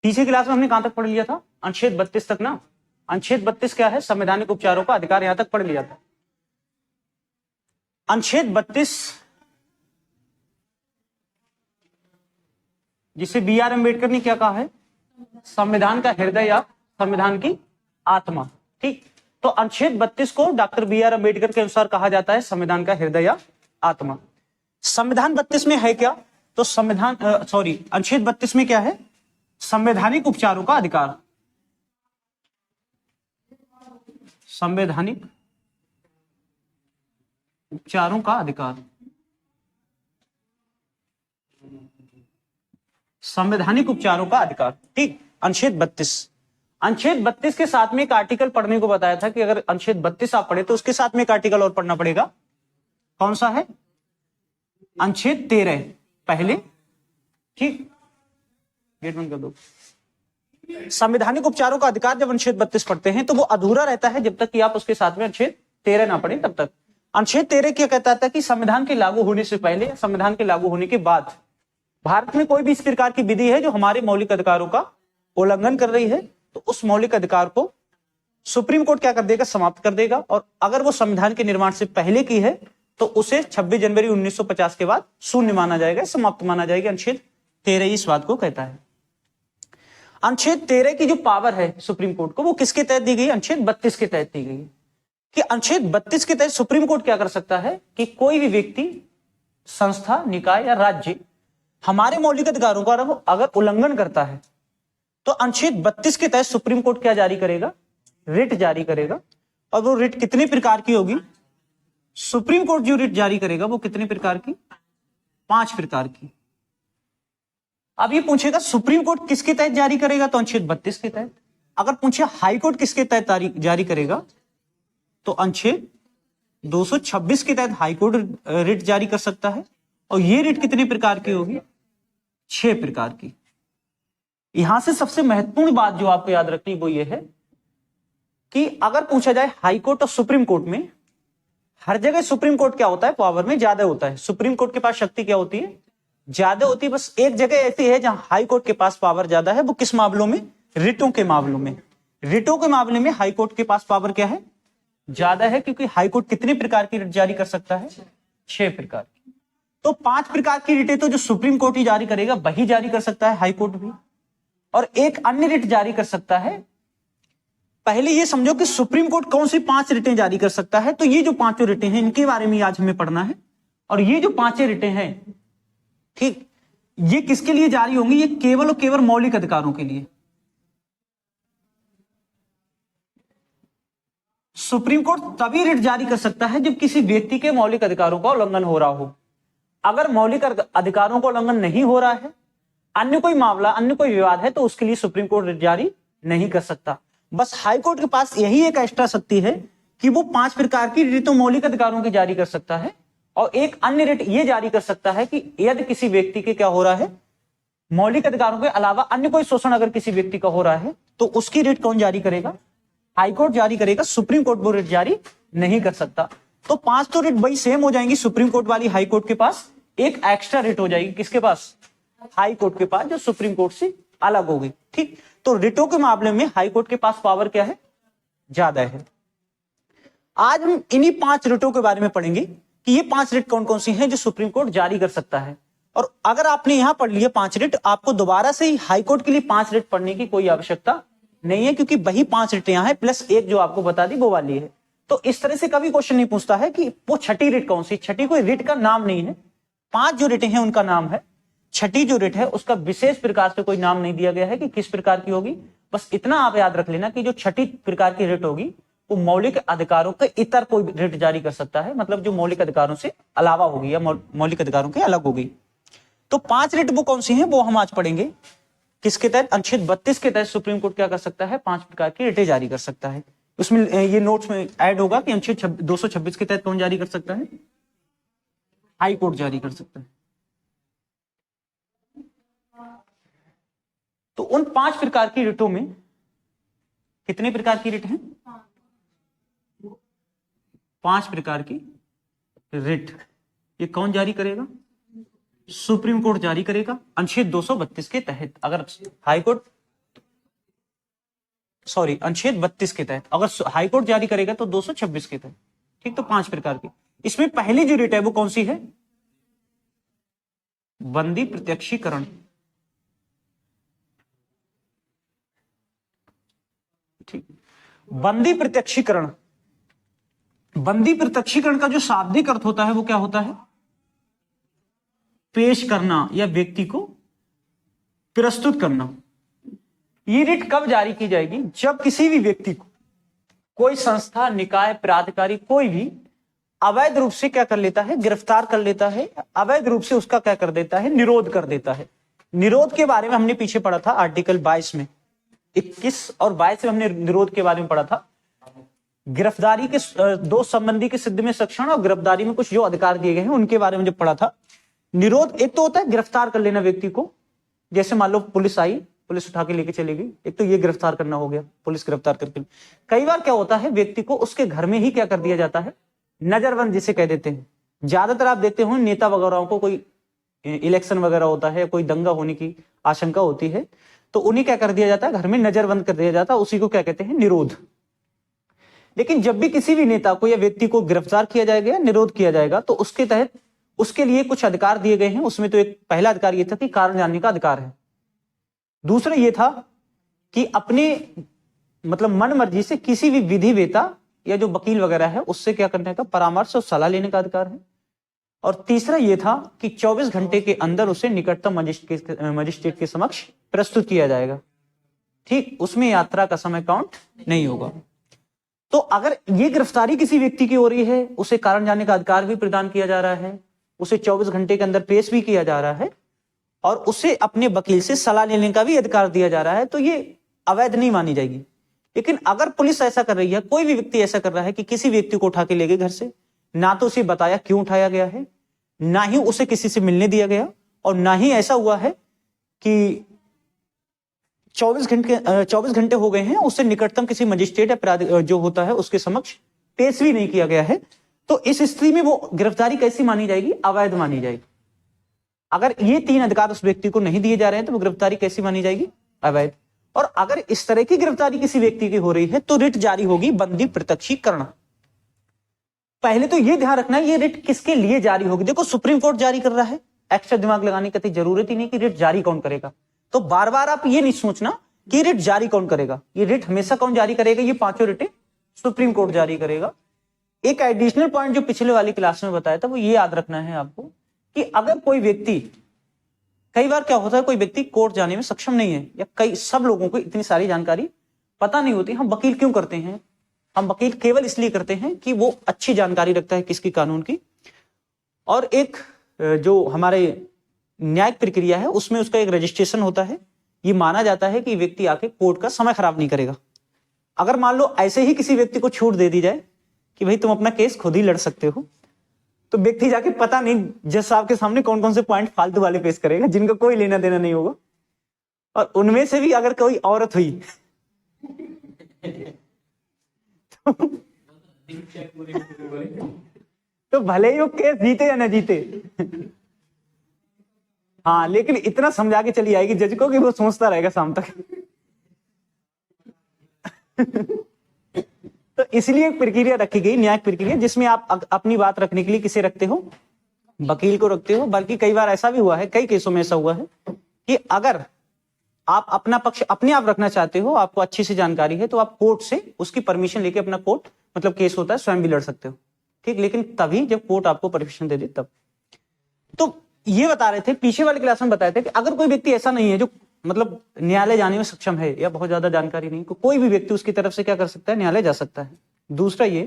तीसरी क्लास में हमने कहां तक पढ़ लिया था? अनुच्छेद 32 तक ना। अनुच्छेद 32 क्या है? संवैधानिक उपचारों का अधिकार, यहां तक पढ़ लिया था। अनुच्छेद 32 जिसे बी आर अम्बेडकर ने क्या कहा है? संविधान का हृदय या संविधान की आत्मा। ठीक, तो अनुच्छेद 32 को डॉक्टर बी आर अम्बेडकर के अनुसार कहा जाता है संविधान का हृदय या आत्मा। संविधान 32 में है क्या? तो संविधान अनुच्छेद 32 में क्या है? संवैधानिक उपचारों का अधिकार। संवैधानिक उपचारों का अधिकार। संवैधानिक उपचारों का अधिकार। ठीक, अनुच्छेद 32। अनुच्छेद 32 के साथ में एक आर्टिकल पढ़ने को बताया था कि अगर अनुच्छेद 32 आप पढ़े तो उसके साथ में एक आर्टिकल और पढ़ना पड़ेगा। कौन सा है? अनुच्छेद 13 पहले। ठीक, गेट बंद कर दो। संवैधानिक उपचारों का अधिकार जब अनुच्छेद 32 पढ़ते हैं तो वो अधूरा रहता है जब तक कि आप उसके साथ में अनुच्छेद 13 ना पढ़े तब तक। अनुच्छेद 13 क्या कहता था कि संविधान के लागू होने से पहले, संविधान के लागू होने के बाद भारत में कोई भी इस प्रकार की विधि है जो हमारे मौलिक अधिकारों का उल्लंघन कर रही है तो उस मौलिक अधिकार को सुप्रीम कोर्ट क्या कर देगा? समाप्त कर देगा। और अगर वो संविधान के निर्माण से पहले की है तो उसे 26 जनवरी 1950 के बाद शून्य माना जाएगा, समाप्त माना जाएगा। अनुच्छेद 13 इस बात को कहता है। अनुच्छेद 13 की जो पावर है सुप्रीम कोर्ट को, वो किसके तहत दी गई? अनुच्छेद 32 के तहत दी गई कि अनुच्छेद 32 के तहत सुप्रीम कोर्ट क्या कर सकता है कि कोई भी व्यक्ति, संस्था, निकाय या राज्य हमारे मौलिक अधिकारों का अगर उल्लंघन करता है तो अनुच्छेद 32 के तहत सुप्रीम कोर्ट क्या जारी करेगा? रिट जारी करेगा। और वो रिट कितने प्रकार की होगी? सुप्रीम कोर्ट जो रिट जारी करेगा वो कितने प्रकार की? 5 प्रकार की। अब ये पूछेगा सुप्रीम कोर्ट किसके तहत जारी करेगा? तो अनुच्छेद 32 के तहत। अगर पूछे हाई कोर्ट किसके तहत जारी करेगा तो अनुच्छेद 226 के तहत हाई कोर्ट रिट जारी कर सकता है। और ये रिट कितने प्रकार की होगी? 6 प्रकार की। यहां से सबसे महत्वपूर्ण बात जो आपको याद रखनी वो ये है कि अगर पूछा जाए हाई कोर्ट और सुप्रीम कोर्ट में, हर जगह सुप्रीम कोर्ट क्या होता है? पावर में ज्यादा होता है। सुप्रीम कोर्ट के पास शक्ति क्या होती है? ज्यादा होती है। बस एक जगह ऐसी है जहां हाई कोर्ट के पास पावर ज्यादा है, वो किस मामलों में? रिटों के मामलों में। रिटों के मामले में हाई कोर्ट के पास पावर क्या है? ज्यादा है, क्योंकि हाई कोर्ट कितने प्रकार की रिट जारी कर सकता है? 6 प्रकार की। तो 5 प्रकार की रिटें तो जो सुप्रीम कोर्ट ही जारी करेगा वही जारी कर सकता है, हाई कोर्ट भी। और एक अन्य रिट जारी कर सकता है। पहले ये समझो कि सुप्रीम कोर्ट कौन सी 5 रिटें जारी कर सकता है। तो ये जो 5 रिटें हैं इनके बारे में आज हमें पढ़ना है। और ये जो 5 रिटें हैं, ठीक, ये किसके लिए जारी होंगी? ये केवल और केवल मौलिक अधिकारों के लिए। सुप्रीम कोर्ट तभी रिट जारी कर सकता है जब किसी व्यक्ति के मौलिक अधिकारों का उल्लंघन हो रहा हो। अगर मौलिक अधिकारों का उल्लंघन नहीं हो रहा है, अन्य कोई मामला, अन्य कोई विवाद है, तो उसके लिए सुप्रीम कोर्ट रिट जारी नहीं कर सकता। बस हाई कोर्ट के पास यही एक एक्स्ट्रा शक्ति है कि वो 5 प्रकार की रिट तो मौलिक अधिकारों की जारी कर सकता है। और एक अन्य रिट ये जारी कर सकता है कि यदि किसी व्यक्ति के क्या हो रहा है? मौलिक अधिकारों के अलावा अन्य कोई शोषण अगर किसी व्यक्ति का हो रहा है तो उसकी रिट कौन जारी करेगा? हाई कोर्ट जारी करेगा। सुप्रीम कोर्ट वो रिट जारी नहीं कर सकता। तो 5 तो रिट वही सेम हो जाएंगी सुप्रीम कोर्ट वाली, हाई कोर्ट के पास एक एक्स्ट्रा रिट हो जाएगी। किसके पास? हाई कोर्ट के पास, जो सुप्रीम कोर्ट से अलग हो गई। ठीक, तो रिटों के मामले में हाई कोर्ट के पास पावर क्या है? ज्यादा है। आज हम इन्हीं 5 रिटों के बारे में पढ़ेंगे कि ये 5 रिट कौन कौन सी हैं जो सुप्रीम कोर्ट जारी कर सकता है। और अगर आपने यहां पढ़ लिया 5 रिट, आपको दोबारा से ही हाई कोर्ट के लिए 5 रिट पढ़ने की कोई आवश्यकता नहीं है, क्योंकि वही 5 रिट यहां है, प्लस एक जो आपको बता दी वो वाली है। तो इस तरह से कभी क्वेश्चन नहीं पूछता है कि वो छठी रिट कौन सी। छठी कोई रिट का नाम नहीं है, 5 जो रिटें हैं उनका नाम है। छठी जो रिट है उसका विशेष प्रकार से कोई नाम नहीं दिया गया है कि किस प्रकार की होगी। बस इतना आप याद रख लेना कि जो छठी प्रकार की रिट होगी वो मौलिक अधिकारों के इतर कोई रिट जारी कर सकता है, मतलब जो मौलिक अधिकारों से अलावा होगी या मौलिक अधिकारों के अलग होगी। तो 5 रिट वो कौन सी हैं वो हम आज पढ़ेंगे। किसके तहत? अनुच्छेद 32 के तहत सुप्रीम कोर्ट क्या कर सकता है? 5 प्रकार की रिटें जारी कर सकता है। उसमें ये नोट्स में ऐड होगा कि अनुच्छेद 226 के तहत कौन जारी कर सकता है? हाई कोर्ट जारी कर सकता है। तो उन 5 प्रकार की रिटों में कितने प्रकार की रिट हैं? 5 प्रकार की रिट। ये कौन जारी करेगा? सुप्रीम कोर्ट जारी करेगा अनुच्छेद 232 के तहत। अगर हाई कोर्ट सॉरी अनुच्छेद 32 के तहत, अगर हाईकोर्ट जारी करेगा तो 226 के तहत। ठीक, तो 5 प्रकार की। इसमें पहली जो रिट है वो कौन सी है? बंदी प्रत्यक्षीकरण। ठीक, बंदी प्रत्यक्षीकरण। बंदी प्रत्यक्षीकरण का जो शाब्दिक अर्थ होता है वो क्या होता है? पेश करना या व्यक्ति को प्रस्तुत करना। ये रिट कब जारी की जाएगी? जब किसी भी व्यक्ति को कोई संस्था, निकाय, प्राधिकारी कोई भी अवैध रूप से क्या कर लेता है? गिरफ्तार कर लेता है, अवैध रूप से उसका क्या कर देता है? निरोध कर देता है। निरोध के बारे में हमने पीछे पढ़ा था आर्टिकल 22 में, 21 और 22 में हमने निरोध के बारे में पढ़ा था। गिरफ्तारी के दो संबंधी के सिद्ध में सक्षम और गिरफ्तारी में कुछ जो अधिकार दिए गए हैं उनके बारे में जब पढ़ा था। निरोध एक तो होता है गिरफ्तार कर लेना व्यक्ति को, जैसे मान लो पुलिस आई, पुलिस उठा के लेके चली गई, एक तो ये गिरफ्तार करना हो गया, पुलिस गिरफ्तार करके। कई बार क्या होता है व्यक्ति को उसके घर में ही क्या कर दिया जाता है? नजरबंद जिसे कह देते हैं। ज्यादातर आप देखते हो नेता वगैरह को, कोई इलेक्शन वगैरह होता है, कोई दंगा होने की आशंका होती है, तो उन्हें क्या कर दिया जाता है? घर में नजरबंद कर दिया जाता है। उसी को क्या कहते हैं? निरोध। लेकिन जब भी किसी भी नेता को या व्यक्ति को गिरफ्तार किया जाएगा, निरोध किया जाएगा, तो उसके तहत उसके लिए कुछ अधिकार दिए गए हैं। उसमें तो एक पहला अधिकार यह था कि कारण जानने का अधिकार है। दूसरा यह था कि अपने मतलब मन मर्जी से किसी भी विधिवेता या जो वकील वगैरह है उससे क्या करने का? परामर्श और सलाह लेने का अधिकार है। और तीसरा यह था कि 24 घंटे के अंदर उसे निकटतम मजिस्ट्रेट के समक्ष प्रस्तुत किया जाएगा। ठीक, उसमें यात्रा का समय काउंट नहीं होगा। तो अगर ये गिरफ्तारी किसी व्यक्ति की हो रही है, उसे कारण जानने का अधिकार भी प्रदान किया जा रहा है, उसे 24 घंटे के अंदर पेश भी किया जा रहा है और उसे अपने वकील से सलाह लेने का भी अधिकार दिया जा रहा है, तो ये अवैध नहीं मानी जाएगी। लेकिन अगर पुलिस ऐसा कर रही है, कोई भी व्यक्ति ऐसा कर रहा है कि किसी व्यक्ति को उठा के ले गए घर से, ना तो उसे बताया क्यों उठाया गया है, ना ही उसे किसी से मिलने दिया गया, और ना ही ऐसा हुआ है कि 24 घंटे हो गए हैं, उससे निकटतम किसी मजिस्ट्रेट या जो होता है उसके समक्ष पेश भी नहीं किया गया है, तो इस स्थिति में वो गिरफ्तारी कैसी मानी जाएगी? अवैध मानी जाएगी। अगर ये 3 अधिकार उस व्यक्ति को नहीं दिए जा रहे हैं तो वो गिरफ्तारी कैसी मानी जाएगी? अवैध। और अगर इस तरह की गिरफ्तारी किसी व्यक्ति की हो रही है तो रिट जारी होगी बंदी प्रत्यक्षीकरण। पहले तो ये ध्यान रखना है ये रिट किसके लिए जारी होगी। देखो सुप्रीम कोर्ट जारी कर रहा है, एक्स्ट्रा दिमाग लगाने की जरूरत ही नहीं कि रिट जारी कौन करेगा। तो बार बार आप ये नहीं सोचना कि रिट जारी कौन करेगा। ये रिट हमेशा कौन जारी करेगा? ये 5 रिटें सुप्रीम कोर्ट जारी करेगा। एक एडिशनल पॉइंट जो पिछले वाली क्लास में बताया था वो ये याद रखना है आपको कि अगर कोई व्यक्ति, कई बार क्या होता है कोई व्यक्ति कोर्ट जाने में सक्षम नहीं है, या सब लोगों को इतनी सारी जानकारी पता नहीं होती। हम वकील क्यों करते हैं? हम वकील केवल इसलिए करते हैं कि वो अच्छी जानकारी रखता है किसकी कानून की, और एक जो हमारे न्यायिक प्रक्रिया है उसमें उसका एक रजिस्ट्रेशन होता है। ये माना जाता है कि व्यक्ति आके कोर्ट का समय खराब नहीं करेगा। अगर मान लो ऐसे ही किसी व्यक्ति को छूट दे दी जाए कि भाई तुम अपना केस खुद ही लड़ सकते हो, तो व्यक्ति जाके पता नहीं जज साहब के सामने कौन कौन से पॉइंट फालतू वाले पेश करेगा जिनका कोई लेना देना नहीं होगा। और उनमें से भी अगर कोई औरत हुई तो भले ही वो केस जीते या ना जीते, हाँ, लेकिन इतना समझा के चली आएगी जज को कि वो सोचता रहेगा शाम तक। तो इसलिए एक प्रक्रिया रखी गई, न्यायिक प्रक्रिया, जिसमें आप अपनी बात रखने के लिए किसे रखते हो? वकील को रखते हो। बल्कि कई बार ऐसा भी हुआ है, कई केसों में ऐसा हुआ है कि अगर आप अपना पक्ष अपने आप रखना चाहते हो, आपको अच्छी सी जानकारी है, तो आप कोर्ट से उसकी परमिशन लेके अपना कोर्ट मतलब केस होता है स्वयं भी लड़ सकते हो। ठीक, लेकिन तभी जब कोर्ट आपको परमिशन दे दे तब। तो ये बता रहे थे, पीछे वाली क्लास में बताए थे कि अगर कोई व्यक्ति ऐसा नहीं है जो मतलब न्यायालय जाने में सक्षम है या बहुत ज्यादा जानकारी नहीं, तो कोई भी व्यक्ति उसकी तरफ से क्या कर सकता है? न्यायालय जा सकता है। दूसरा ये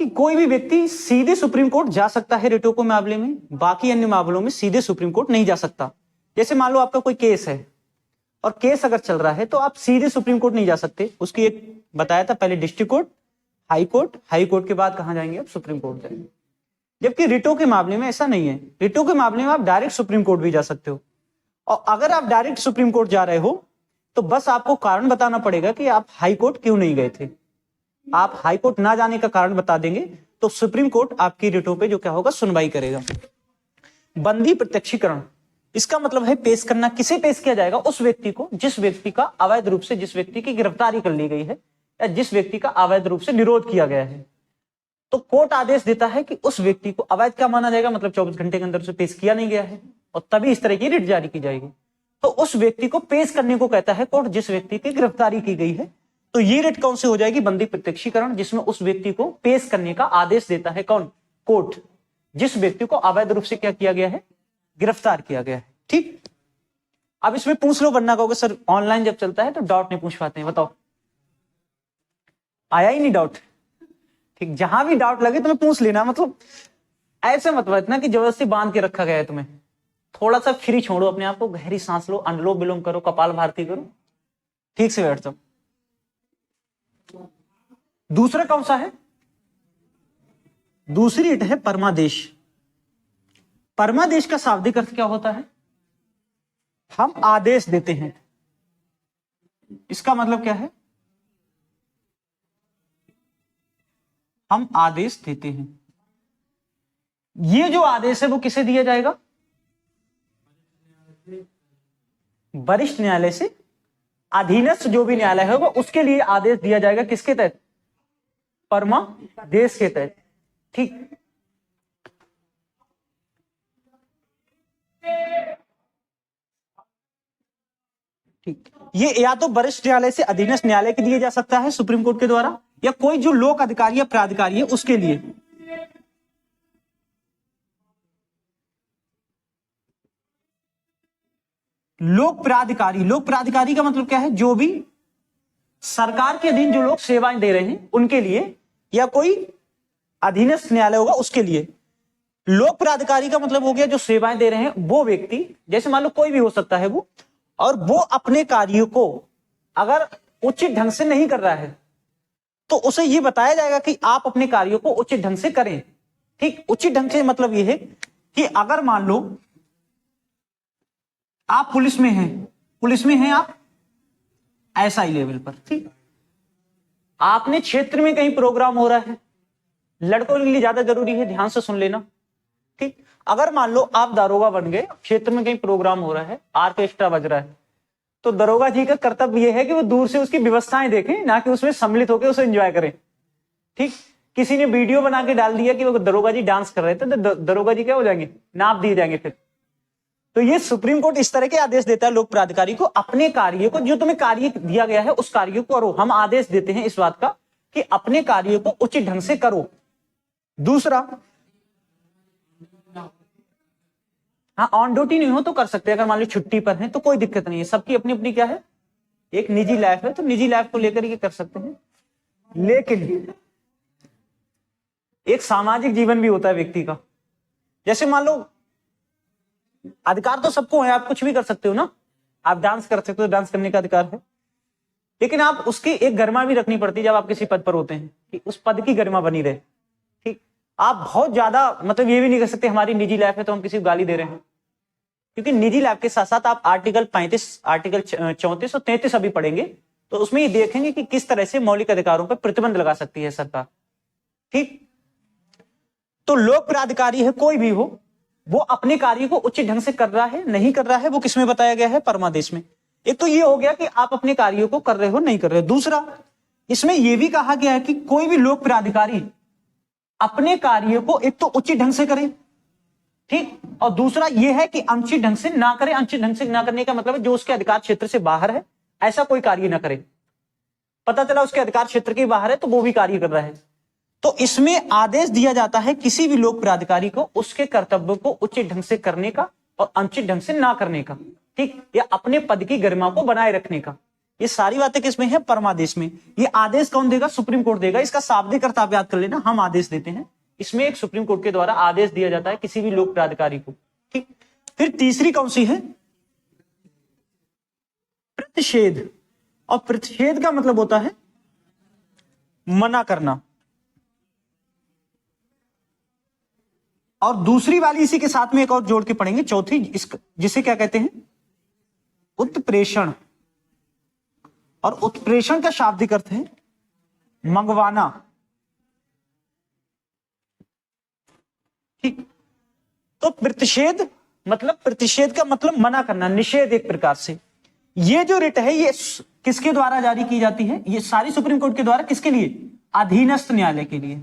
कि कोई भी व्यक्ति सीधे सुप्रीम कोर्ट जा सकता है रिटों के मामले में, बाकी अन्य मामलों में सीधे सुप्रीम कोर्ट नहीं जा सकता। जैसे मान लो आपका कोई केस है और केस अगर चल रहा है तो आप सीधे सुप्रीम कोर्ट नहीं जा सकते। उसकी एक बताया था, पहले district court, high court, high court के बाद कहां जाएंगे? आप सुप्रीम कोर्ट जाएंगे। जबकि रिटों के मामले में ऐसा नहीं है। रिटों के मामले में आप डायरेक्ट सुप्रीम कोर्ट भी जा सकते हो। और अगर आप डायरेक्ट सुप्रीम कोर्ट जा रहे हो तो बस आपको कारण बताना पड़ेगा कि आप हाई कोर्ट क्यों नहीं गए थे। आप हाई कोर्ट ना जाने का कारण बता देंगे तो सुप्रीम कोर्ट आपकी रिटों पे जो क्या होगा? सुनवाई करेगा। बंदी प्रत्यक्षीकरण, इसका मतलब है पेश करना। किसे पेश किया जाएगा? उस व्यक्ति को जिस व्यक्ति का अवैध रूप से, जिस व्यक्ति की गिरफ्तारी कर ली गई है या जिस व्यक्ति का अवैध रूप से निरोध किया गया है। तो कोर्ट आदेश देता है कि उस व्यक्ति को अवैध क्या माना जाएगा, मतलब 24 घंटे के अंदर उसे पेश किया नहीं गया है, और तभी इस तरह की रिट जारी की जाएगी। तो उस व्यक्ति को पेश करने को कहता है कोर्ट जिस व्यक्ति की गिरफ्तारी की गई है। तो ये रिट कौन सी हो जाएगी? बंदी प्रत्यक्षीकरण, जिसमें उस व्यक्ति को पेश करने का आदेश देता है कौन? कोर्ट, जिस व्यक्ति को अवैध रूप से क्या किया गया है? गिरफ्तार किया गया है। ठीक, अब इसमें पूछ लो, बनना कहोगे सर ऑनलाइन जब चलता है तो डाउट नहीं पूछ पाते हैं, बताओ आया ही नहीं डाउट? ठीक, जहां भी डाउट लगे तुम्हें पूछ लेना, मतलब ऐसे मत इतना कि जबरदस्ती बांध के रखा गया है तुम्हें। थोड़ा सा फ्री छोड़ो अपने आप को, गहरी सांस लो, अनुलोम विलोम करो, कपाल भारती करो, ठीक से बैठ जाओ। दूसरा कौन सा है? दूसरी रिट है परमादेश। परमादेश का शाब्दिक अर्थ क्या होता है? हम आदेश देते हैं। इसका मतलब क्या है? हम आदेश देते हैं। ये जो आदेश है वो किसे दिया जाएगा? वरिष्ठ न्यायालय से अधीनस्थ जो भी न्यायालय होगा उसके लिए आदेश दिया जाएगा। किसके तहत? परमादेश के तहत। ठीक, ठीक, ये या तो वरिष्ठ न्यायालय से अधीनस्थ न्यायालय के दिया जा सकता है सुप्रीम कोर्ट के द्वारा, या कोई जो लोक अधिकारी या प्राधिकारी है उसके लिए। लोक प्राधिकारी, लोक प्राधिकारी का मतलब क्या है? जो भी सरकार के अधीन जो लोग सेवाएं दे रहे हैं उनके लिए, या कोई अधीनस्थ न्यायालय होगा उसके लिए। लोक प्राधिकारी का मतलब हो गया जो सेवाएं दे रहे हैं वो व्यक्ति, जैसे मान लो कोई भी हो सकता है वो, और वो अपने कार्यों को अगर उचित ढंग से नहीं कर रहा है तो उसे ये बताया जाएगा कि आप अपने कार्यों को उचित ढंग से करें। ठीक, उचित ढंग से मतलब ये है कि अगर मान लो आप पुलिस में हैं आप एसआई लेवल पर, ठीक, आपने क्षेत्र में कहीं प्रोग्राम हो रहा है, लड़कों के लिए ज्यादा जरूरी है, ध्यान से सुन लेना। ठीक, अगर मान लो आप दारोगा बन गए, क्षेत्र में कहीं प्रोग्राम हो रहा है, आर्केस्ट्रा बज रहा है, तो दरोगा जी का कर्तव्य यह है कि वो दूर से उसकी व्यवस्थाएं देखें, ना कि उसमें सम्मिलित होकर उसे एंजॉय करें। ठीक, किसी ने वीडियो बना के डाल दिया कि वो दरोगा जी डांस कर रहे थे, तो दरोगा जी क्या हो जाएंगे? नाप दिए जाएंगे फिर। तो ये सुप्रीम कोर्ट इस तरह के आदेश देता है लोक प्राधिकारी को, अपने कार्य को, जो तुम्हें कार्य दिया गया है उस कार्य को करो। हम आदेश देते हैं इस बात का कि अपने कार्य को उचित ढंग से करो। दूसरा, हाँ, ऑन ड्यूटी नहीं हो तो कर सकते हैं, अगर मान लो छुट्टी पर है तो कोई दिक्कत नहीं है। सबकी अपनी अपनी क्या है? एक निजी लाइफ है, तो निजी लाइफ को लेकर ये कर सकते हैं। लेकिन एक सामाजिक जीवन भी होता है व्यक्ति का। जैसे मान लो, अधिकार तो सबको है, आप कुछ भी कर सकते हो ना, आप डांस कर सकते हो, डांस करने का अधिकार है, लेकिन आप उसकी एक गरिमा भी रखनी पड़ती है जब आप किसी पद पर होते हैं, कि उस पद की गरिमा बनी रहे। ठीक, आप बहुत ज्यादा मतलब ये भी नहीं कर सकते हमारी निजी लाइफ है तो हम किसी को गाली दे रहे हैं, क्योंकि निजी लाइफ के साथ साथ आप आर्टिकल 35, आर्टिकल 34 और 33 अभी पढ़ेंगे, तो उसमें ये देखेंगे कि किस तरह से मौलिक अधिकारों पर प्रतिबंध लगा सकती है सरकार। ठीक, तो लोक प्राधिकारी है कोई भी हो, वो अपने कार्य को उचित ढंग से कर रहा है नहीं कर रहा है, वो किसमें बताया गया है? परमादेश में। एक तो ये हो गया कि आप अपने कार्यों को कर रहे हो नहीं कर रहे हो। दूसरा, इसमें यह भी कहा गया है कि कोई भी लोक प्राधिकारी अपने कार्यों को एक तो उचित ढंग से करे, ठीक, और दूसरा यह है कि अनुचित ढंग से ना करे। अनुचित ढंग से ना करने का मतलब है जो उसके अधिकार क्षेत्र से बाहर है ऐसा कोई कार्य ना करे। पता चला उसके अधिकार क्षेत्र के बाहर है तो वो भी कार्य कर रहा है, तो इसमें आदेश दिया जाता है किसी भी लोक प्राधिकारी को उसके कर्तव्य को उचित ढंग से करने का और अनुचित ढंग से ना करने का, ठीक, या अपने पद की गरिमा को बनाए रखने का। ये सारी बातें किसमें है? परमादेश में। ये आदेश कौन देगा? सुप्रीम कोर्ट देगा। इसका शाब्दिक अर्थ आप याद कर लेना, हम आदेश देते हैं। इसमें एक सुप्रीम कोर्ट के द्वारा आदेश दिया जाता है किसी भी लोक प्राधिकारी को। ठीक, फिर तीसरी कौन सी है? प्रतिषेध। और प्रतिषेध का मतलब होता है मना करना। और दूसरी वाली इसी के साथ में एक और जोड़ के पढ़ेंगे, चौथी, जिसे क्या कहते हैं? उत्प्रेषण। और उत्प्रेषण का शाब्दिक अर्थ है मंगवाना। ठीक, तो प्रतिषेध मतलब प्रतिषेध का मतलब मना करना, निषेध एक प्रकार से। ये जो रिट है ये किसके द्वारा जारी की जाती है? ये सारी सुप्रीम कोर्ट के द्वारा। किसके लिए? अधीनस्थ न्यायालय के लिए।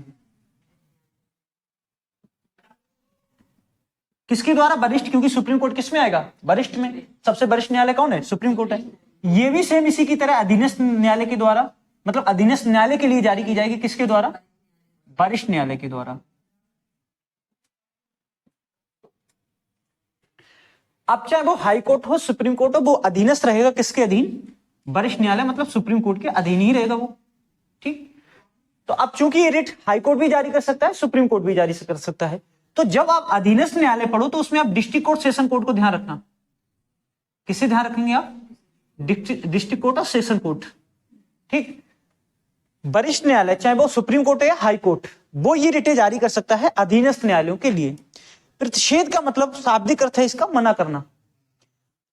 किसके द्वारा? वरिष्ठ, क्योंकि सुप्रीम कोर्ट किस में आएगा? वरिष्ठ में। सबसे वरिष्ठ न्यायालय कौन है? सुप्रीम कोर्ट है। ये भी सेम इसी की तरह अधीनस्थ न्यायालय के द्वारा, मतलब अधीनस्थ न्यायालय के लिए जारी की जाएगी। किसके द्वारा? वरिष्ठ न्यायालय के द्वारा। अब चाहे वो हाई कोर्ट हो, सुप्रीम कोर्ट हो, वो अधीनस्थ रहेगा किसके अधीन? वरिष्ठ न्यायालय, मतलब सुप्रीम कोर्ट के अधीन ही रहेगा वो। ठीक। तो अब चूंकि ये रिट हाई कोर्ट भी जारी कर सकता है, सुप्रीम कोर्ट भी जारी कर सकता है, तो जब आप अधीनस्थ न्यायालय पढ़ो तो उसमें आप डिस्ट्रिक्ट कोर्ट, सेशन कोर्ट को ध्यान रखना। किसे ध्यान रखेंगे आप? डिस्ट्रिक्ट कोर्ट और सेशन कोर्ट। ठीक। वरिष्ठ न्यायालय, चाहे वो सुप्रीम कोर्ट है या हाई कोर्ट, वो ये रिटें जारी कर सकता है अधीनस्थ न्यायालयों के लिए। प्रतिषेध का मतलब शाब्दिक अर्थ है इसका मना करना।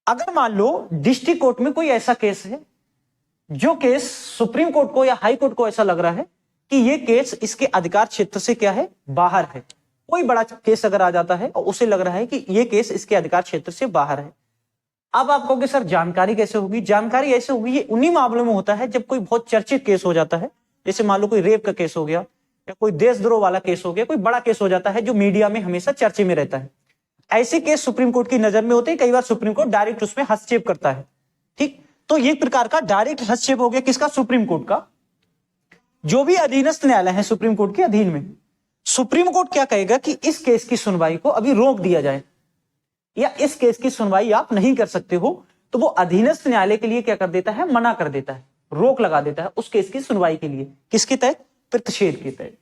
अगर मान लो डिस्ट्रिक्ट कोर्ट में कोई ऐसा केस है, जो केस सुप्रीम कोर्ट को या हाई कोर्ट को ऐसा लग रहा है कि ये केस इसके अधिकार क्षेत्र से क्या है? बाहर है। कोई बड़ा केस अगर आ जाता है और उसे लग रहा है कि ये केस इसके अधिकार क्षेत्र से बाहर है। अब आप कहोगे सर जानकारी कैसे होगी? जानकारी ऐसे होगी, ये उन्हीं मामलों में होता है जब कोई बहुत चर्चित केस हो जाता है। जैसे मान लो कोई रेप का केस हो गया, या कोई देशद्रोह वाला केस हो गया, कोई बड़ा केस हो जाता है जो मीडिया में हमेशा चर्चे में रहता है। ऐसे केस सुप्रीम कोर्ट की नजर में होते हैं। कई बार सुप्रीम कोर्ट डायरेक्ट उसमें हस्तक्षेप करता है। ठीक। तो ये प्रकार का डायरेक्ट हस्तक्षेप हो गया किसका? सुप्रीम कोर्ट का। जो भी अधीनस्थ न्यायालय है सुप्रीम कोर्ट के अधीन में, सुप्रीम कोर्ट क्या कहेगा कि इस केस की सुनवाई को अभी रोक दिया जाए, या इस केस की सुनवाई आप नहीं कर सकते हो। तो वो अधीनस्थ न्यायालय के लिए क्या कर देता है? मना कर देता है, रोक लगा देता है उस केस की सुनवाई के लिए। किसके तहत? प्रतिषेध के तहत।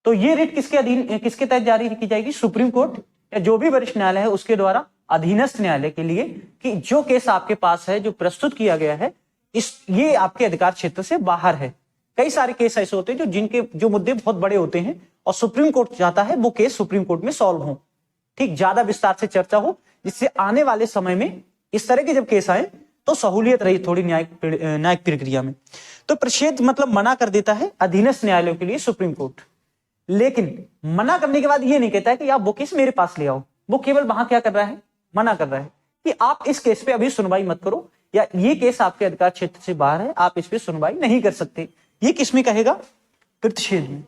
तो ये रिट किसके अधीन, किसके तहत जारी की जाएगी? सुप्रीम कोर्ट या जो भी वरिष्ठ न्यायालय है उसके द्वारा अधीनस्थ न्यायालय के लिए, कि जो केस आपके पास है, जो प्रस्तुत किया गया है, ये आपके अधिकार क्षेत्र से बाहर है। कई सारे केस ऐसे होते हैं जो मुद्दे बहुत बड़े होते हैं और सुप्रीम कोर्ट चाहता है वो केस सुप्रीम कोर्ट में सॉल्व हो। ठीक, ज्यादा विस्तार से चर्चा हो, जिससे आने वाले समय में इस तरह के जब केस आए तो सहूलियत रही थोड़ी न्यायिक प्रक्रिया में। तो प्रतिषेध मतलब मना कर देता है अधीनस्थ न्यायालयों के लिए सुप्रीम कोर्ट। लेकिन मना करने के बाद ये नहीं कहता है कि आप वो केस मेरे पास ले आओ। वो केवल वहां क्या कर रहा है? मना कर रहा है कि आप इस केस पे अभी सुनवाई मत करो, या ये केस आपके अधिकार क्षेत्र से बाहर है, आप इस पे सुनवाई नहीं कर सकते। ये किसमें कहेगा? प्रतिषेध में।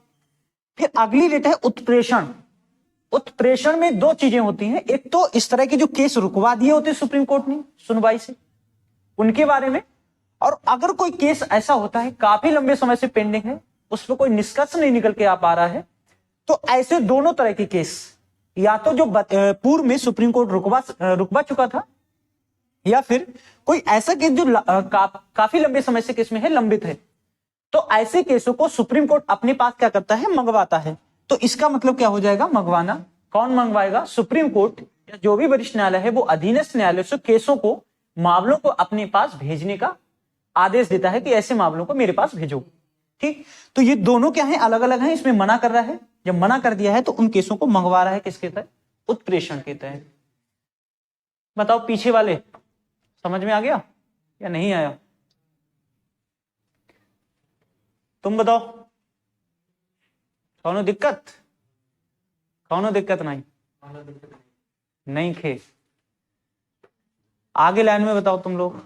फिर अगली रिट है उत्प्रेषण। उत्प्रेषण में दो चीजें होती हैं। एक तो इस तरह के जो केस रुकवा दिए होते सुप्रीम कोर्ट ने सुनवाई से, उनके बारे में। और अगर कोई केस ऐसा होता है काफी लंबे समय से पेंडिंग है, उस पर कोई निष्कर्ष नहीं निकल के आ पा रहा है, तो ऐसे दोनों तरह के केस, या तो जो पूर्व में सुप्रीम कोर्ट रुकवा चुका था, या फिर कोई ऐसा केस जो काफी लंबे समय से केस में है, लंबित है, तो ऐसे केसों को सुप्रीम कोर्ट अपने पास क्या करता है? मंगवाता है। तो इसका मतलब क्या हो जाएगा? मंगवाना। कौन मंगवाएगा? सुप्रीम कोर्ट या जो भी वरिष्ठ न्यायालय है वो अधीनस्थ न्यायालय से केसों को, मामलों को अपने पास भेजने का आदेश देता है कि ऐसे मामलों को मेरे पास भेजो। ठीक। तो ये दोनों क्या है? अलग अलग हैं। इसमें मना कर रहा है, जब मना कर दिया है तो उन केसों को मंगवा रहा है किसके तहत? उत्प्रेषण के तहत। बताओ पीछे वाले समझ में आ गया या नहीं आया? तुम बताओ, कौनो दिक्कत? कौनो दिक्कत नहीं? नहीं खे। आगे लाइन में बताओ तुम लोग,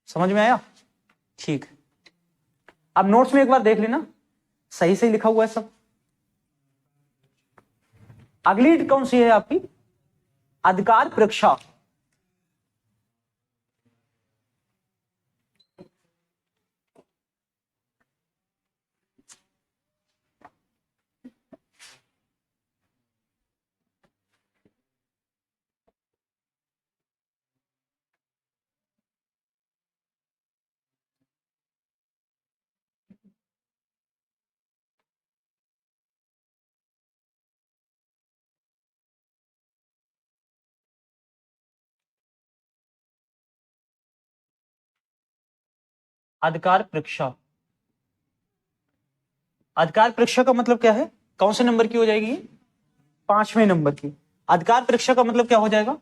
समझ में आया? ठीक। अब नोट्स में एक बार देख लेना, सही सही लिखा हुआ है सब। अगली कौन सी है आपकी? अधिकार परीक्षा। अधिकार परीक्षा। अधिकार परीक्षा का मतलब क्या है? कौन से नंबर की हो जाएगी? 5वें नंबर की। अधिकार परीक्षा का मतलब क्या हो जाएगा?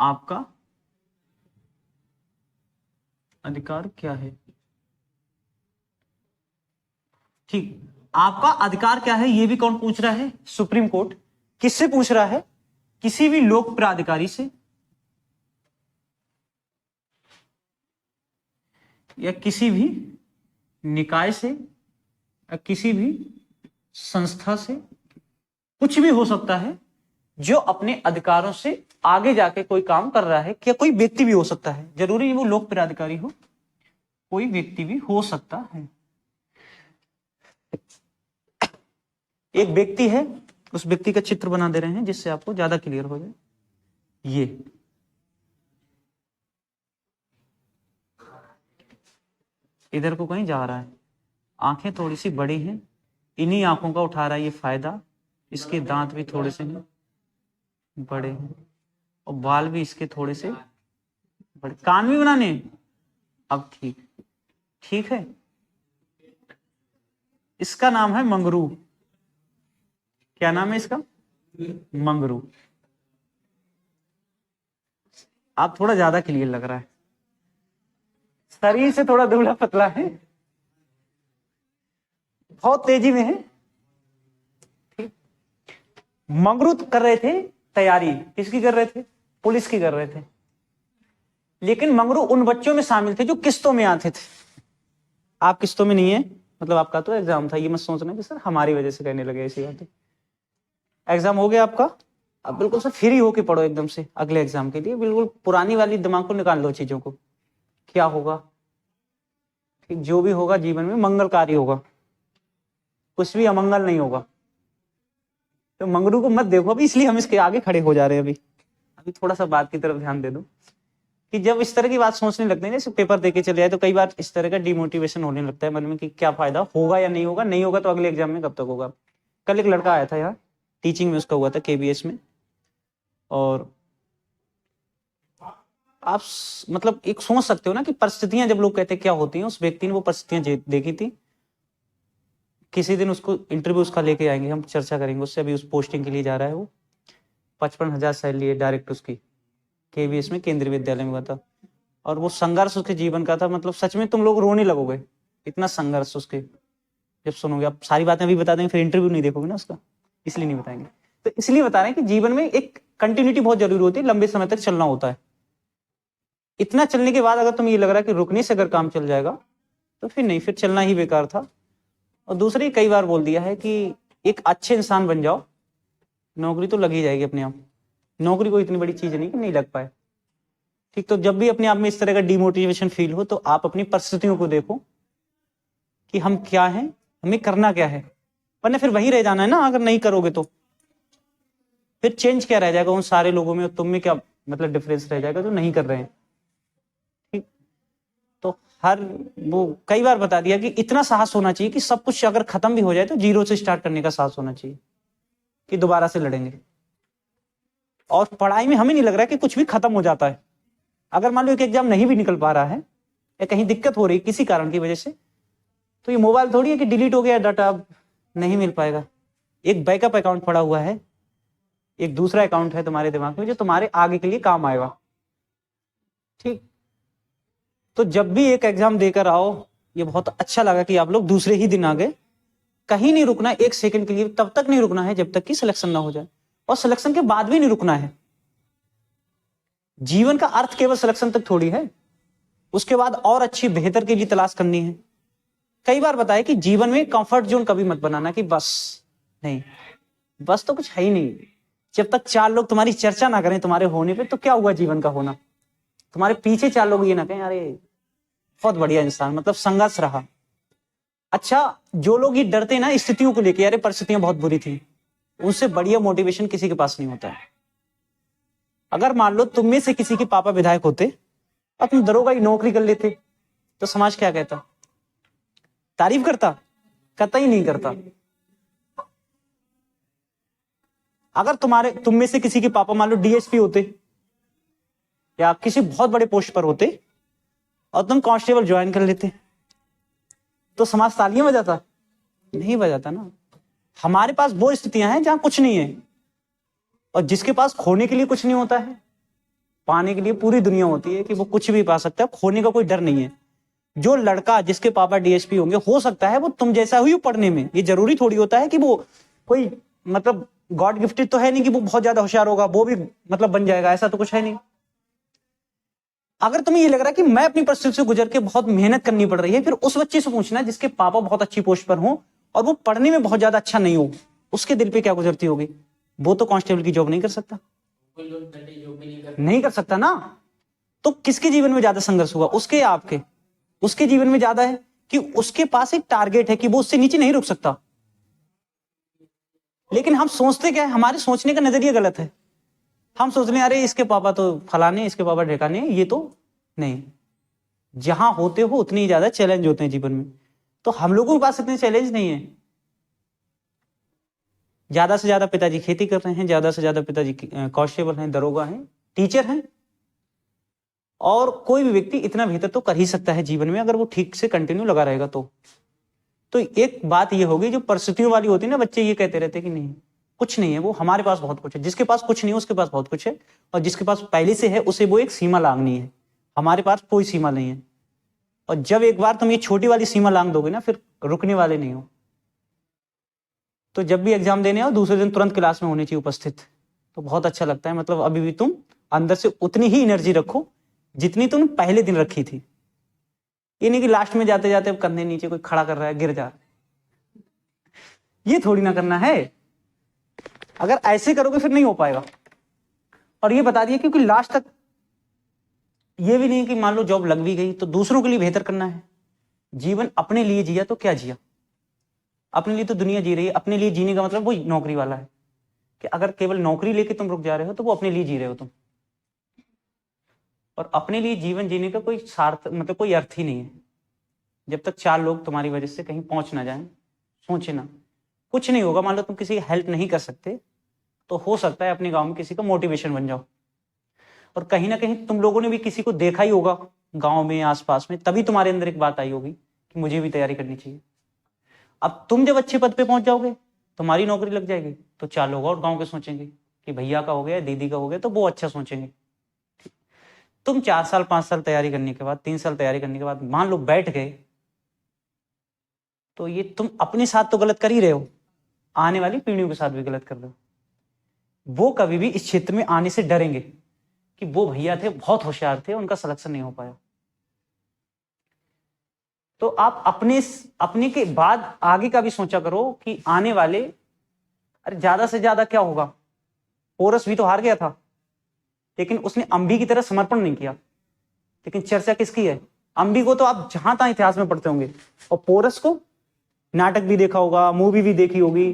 आपका अधिकार क्या है? ठीक। आपका अधिकार क्या है ये भी कौन पूछ रहा है? Supreme court. किससे पूछ रहा है? किसी भी लोक प्राधिकारी से या किसी भी निकाय से या किसी भी संस्था से, कुछ भी हो सकता है जो अपने अधिकारों से आगे जाके कोई काम कर रहा है। क्या कोई व्यक्ति भी हो सकता है, जरूरी वो लोक प्राधिकारी हो, कोई व्यक्ति भी हो सकता है। एक व्यक्ति है, उस व्यक्ति का चित्र बना दे रहे हैं जिससे आपको ज्यादा क्लियर हो जाए। ये इधर को कहीं जा रहा है, आंखें थोड़ी सी बड़ी हैं, इन्हीं आंखों का उठा रहा है ये फायदा। इसके दांत भी थोड़े से बड़े हैं और बाल भी इसके थोड़े से बड़े, कान भी बनाने। अब ठीक है। इसका नाम है मंगरू। क्या नाम है इसका? मंगरू। आप थोड़ा ज्यादा क्लियर लग रहा है, शरीर से थोड़ा दुबला पतला है, बहुत तेजी में है। ठीक। मंगरू कर रहे थे तैयारी, किसकी कर रहे थे? पुलिस की कर रहे थे। लेकिन मंगरू उन बच्चों में शामिल थे जो किस्तों में आते थे। आप किस्तों में नहीं है, मतलब आपका तो एग्जाम था, ये मत सोचना कि सर हमारी वजह से कहने लगे ऐसी बातें। एग्जाम हो गया आपका, अब बिल्कुल से फ्री होके पढ़ो एकदम से अगले एग्जाम के लिए। बिल्कुल पुरानी वाली दिमाग को निकाल लो चीजों को। क्या होगा? जो भी होगा जीवन में मंगलकारी होगा, कुछ भी अमंगल नहीं होगा। तो मंगरू को मत देखो अभी, इसलिए हम इसके आगे खड़े हो जा रहे हैं। अभी थोड़ा सा बात की तरफ ध्यान दे दो कि जब इस तरह की बात सोचने लगते हैं, जैसे पेपर देके चले जाए, तो कई बार इस तरह का डिमोटिवेशन होने लगता है मन में कि क्या फायदा, होगा या नहीं होगा, नहीं होगा तो अगले एग्जाम में कब तक होगा। कल एक लड़का आया था यहाँ टीचिंग में, उसका हुआ था KBS में, और आप मतलब एक सोच सकते हो ना कि परिस्थितियां जब लोग कहते हैं क्या होती हैं, उस व्यक्ति ने वो परिस्थितियां देखी थी। किसी दिन उसको इंटरव्यू उसका लेके आएंगे, हम चर्चा करेंगे उससे। अभी उस पोस्टिंग के लिए जा रहा है वो, 55,000 सैलरी है डायरेक्ट उसकी, KBS में, केंद्रीय विद्यालय में हुआ था। और वो संघर्ष उसके जीवन का था, मतलब सच में तुम लोग रोने लगोगे, इतना संघर्ष उसके जब सुनोगे। आप सारी बातें अभी बता देंगे, फिर इंटरव्यू नहीं देखोगे ना उसका, इसलिए नहीं बताएंगे। तो इसलिए बता रहे हैं कि जीवन में एक कंटिन्यूटी बहुत जरूरी होती है, लंबे समय तक चलना होता है। इतना चलने के बाद अगर तुम ये लग रहा है कि रुकने से अगर काम चल जाएगा तो फिर नहीं, फिर चलना ही बेकार था। और दूसरी, कई बार बोल दिया है कि एक अच्छे इंसान बन जाओ, नौकरी तो लग ही जाएगी अपने आप। नौकरी कोई इतनी बड़ी चीज नहीं कि नहीं लग पाए। ठीक, तो जब भी अपने आप में इस तरह का डिमोटिवेशन फील हो तो आप अपनी परिस्थितियों को देखो कि हम क्या हैं, हमें करना क्या है, वरना फिर वही रह जाना है ना। अगर नहीं करोगे तो फिर चेंज क्या रह जाएगा उन सारे लोगों में और तुम में? क्या मतलब डिफरेंस रह जाएगा जो नहीं कर रहे हैं। ठीक, तो हर वो कई बार बता दिया कि इतना साहस होना चाहिए कि सब कुछ अगर खत्म भी हो जाए तो जीरो से स्टार्ट करने का साहस होना चाहिए कि दोबारा से लड़ेंगे। और पढ़ाई में हमें नहीं लग रहा है कि कुछ भी खत्म हो जाता है। अगर मान लो एक एग्जाम नहीं भी निकल पा रहा है या कहीं दिक्कत हो रही किसी कारण की वजह से, तो ये मोबाइल थोड़ी है कि डिलीट हो गया डाटा, अब नहीं मिल पाएगा। एक बैकअप अकाउंट पड़ा हुआ है, एक दूसरा अकाउंट है तुम्हारे दिमाग में जो तुम्हारे आगे के लिए काम आएगा। ठीक, तो जब भी एक एग्जाम देकर आओ, ये बहुत अच्छा लगा कि आप लोग दूसरे ही दिन आ गए। कहीं नहीं रुकना एक सेकंड के लिए, तब तक नहीं रुकना है जब तक कि सिलेक्शन ना हो जाए, और सिलेक्शन के बाद भी नहीं रुकना है। जीवन का अर्थ केवल सिलेक्शन तक थोड़ी है, उसके बाद और अच्छी बेहतर के लिए तलाश करनी है। कई बार बताया कि जीवन में कंफर्ट जोन कभी मत बनाना कि बस नहीं, बस तो कुछ है ही नहीं। जब तक 4 लोग तुम्हारी चर्चा ना करें तुम्हारे होने पे, तो क्या हुआ जीवन का होना? तुम्हारे पीछे 4 लोग ये ना कहें अरे बहुत बढ़िया इंसान, मतलब संघर्ष रहा। अच्छा, जो लोग ये डरते ना स्थितियों को लेकर, अरे परिस्थितियां बहुत बुरी थी, उनसे बढ़िया मोटिवेशन किसी के पास नहीं होता है। अगर मान लो तुम में से किसी के पापा विधायक होते और तुम दरोगा की नौकरी कर लेते, तो समाज क्या कहता? तारीफ करता? कतई नहीं करता। अगर तुम में से किसी के पापा मान लो DSP होते या किसी बहुत बड़े पोस्ट पर होते और तुम कांस्टेबल ज्वाइन कर लेते, तो समाज तालियां बजाता? नहीं बजाता ना। हमारे पास वो स्थितियां हैं जहां कुछ नहीं है, और जिसके पास खोने के लिए कुछ नहीं होता है, पाने के लिए पूरी दुनिया होती है कि वो कुछ भी पा सकता है, खोने का कोई डर नहीं है। जो लड़का जिसके पापा डीएसपी होंगे, हो सकता है वो तुम जैसा हुई हो पढ़ने में। ये जरूरी थोड़ी होता है कि वो कोई मतलब गॉड गिफ्टेड तो है नहीं कि वो बहुत ज्यादा होशियार होगा, वो भी मतलब बन जाएगा, ऐसा तो कुछ है नहीं। अगर तुम्हें ये लग रहा है कि मैं अपनी परिस्थिति से गुजर के बहुत मेहनत करनी पड़ रही है, फिर उस बच्चे से पूछना जिसके पापा बहुत अच्छी पोस्ट पर हो और वो पढ़ने में बहुत ज्यादा अच्छा नहीं हो, उसके दिल पे क्या गुजरती होगी। वो तो कांस्टेबल की जॉब नहीं कर सकता, नहीं कर सकता ना। तो किसके जीवन में ज्यादा संघर्ष हुआ, उसके या आपके? उसके जीवन में ज्यादा है कि उसके पास एक टारगेट है कि वो उससे नीचे नहीं रुक सकता। लेकिन हम सोचते क्या है, हमारे सोचने का नजरिया गलत है। हम सोच रहे हैं अरे इसके पापा तो फलाने, इसके पापा ढेकाने, ये तो नहीं। जहां होते हो उतनी ज्यादा चैलेंज होते हैं जीवन में, तो हम लोगों के पास इतने चैलेंज नहीं है। ज्यादा से ज्यादा पिताजी खेती कर रहे हैं, ज्यादा से ज्यादा पिताजी कांस्टेबल हैं, दरोगा हैं, टीचर हैं, और कोई भी व्यक्ति इतना बेहतर तो कर ही सकता है जीवन में अगर वो ठीक से कंटिन्यू लगा रहेगा। तो एक बात ये होगी जो परिस्थितियों वाली होती है ना, बच्चे ये कहते रहते कि नहीं कुछ नहीं है, वो हमारे पास बहुत कुछ है। जिसके पास कुछ नहीं है उसके पास बहुत कुछ है, और जिसके पास पहले से है उसे वो एक सीमा लांघनी है। हमारे पास कोई सीमा नहीं है, और जब एक बार तुम ये छोटी वाली सीमा लांघ दोगे ना, फिर रुकने वाले नहीं हो। तो जब भी एग्जाम देने आओ दूसरे दिन तुरंत क्लास में होनी चाहिए उपस्थित, तो बहुत अच्छा लगता है। मतलब अभी भी तुम अंदर से उतनी ही एनर्जी रखो जितनी तुम पहले दिन रखी थी। ये नहीं कि लास्ट में जाते जाते अब कंधे नीचे कोई खड़ा कर रहा है गिर जा, ये थोड़ी ना करना है। अगर ऐसे करोगे फिर नहीं हो पाएगा। और ये बता दिया क्योंकि लास्ट तक ये भी नहीं कि मान लो जॉब लग भी गई तो दूसरों के लिए बेहतर करना है। जीवन अपने लिए जिया तो क्या जिया, अपने लिए तो दुनिया जी रही है। अपने लिए जीने का मतलब वही नौकरी वाला है कि अगर केवल नौकरी लेके तुम रुक जा रहे हो तो वो अपने लिए जी रहे हो तुम। और अपने लिए जीवन जीने का कोई सार्थ मतलब कोई अर्थ ही नहीं है जब तक चार लोग तुम्हारी वजह से कहीं पहुंच ना जाएं। सोचे ना, कुछ नहीं होगा। मान लो तुम किसी की हेल्प नहीं कर सकते तो हो सकता है अपने गांव में किसी का मोटिवेशन बन जाओ। और कहीं ना कहीं तुम लोगों ने भी किसी को देखा ही होगा गांव में आसपास में, तभी तुम्हारे अंदर एक बात आई होगी कि मुझे भी तैयारी करनी चाहिए। अब तुम जब अच्छे पद पे पहुंच जाओगे, तुम्हारी नौकरी लग जाएगी, तो चार लोग और गांव के सोचेंगे कि भैया का हो गया, दीदी का हो गया, तो वो अच्छा सोचेंगे। तुम 4 साल 5 साल तैयारी करने के बाद, 3 साल तैयारी करने के बाद मान लो बैठ गए, तो ये तुम अपने साथ तो गलत कर ही रहे हो, आने वाली पीढ़ियों के साथ भी गलत कर रहे हो। वो कभी भी इस क्षेत्र में आने से डरेंगे कि वो भैया थे बहुत होशियार थे, उनका सिलेक्शन नहीं हो पाया। तो आप अपने के बाद आगे का भी सोचा करो कि आने वाले, अरे ज्यादा से ज्यादा क्या होगा। पोरस भी तो हार गया था, लेकिन उसने अंबी की तरह समर्पण नहीं किया। लेकिन चर्चा किसकी है? अंबी को तो आप जहां तहां इतिहास में पढ़ते होंगे, और पोरस को नाटक भी देखा होगा, मूवी भी देखी होगी।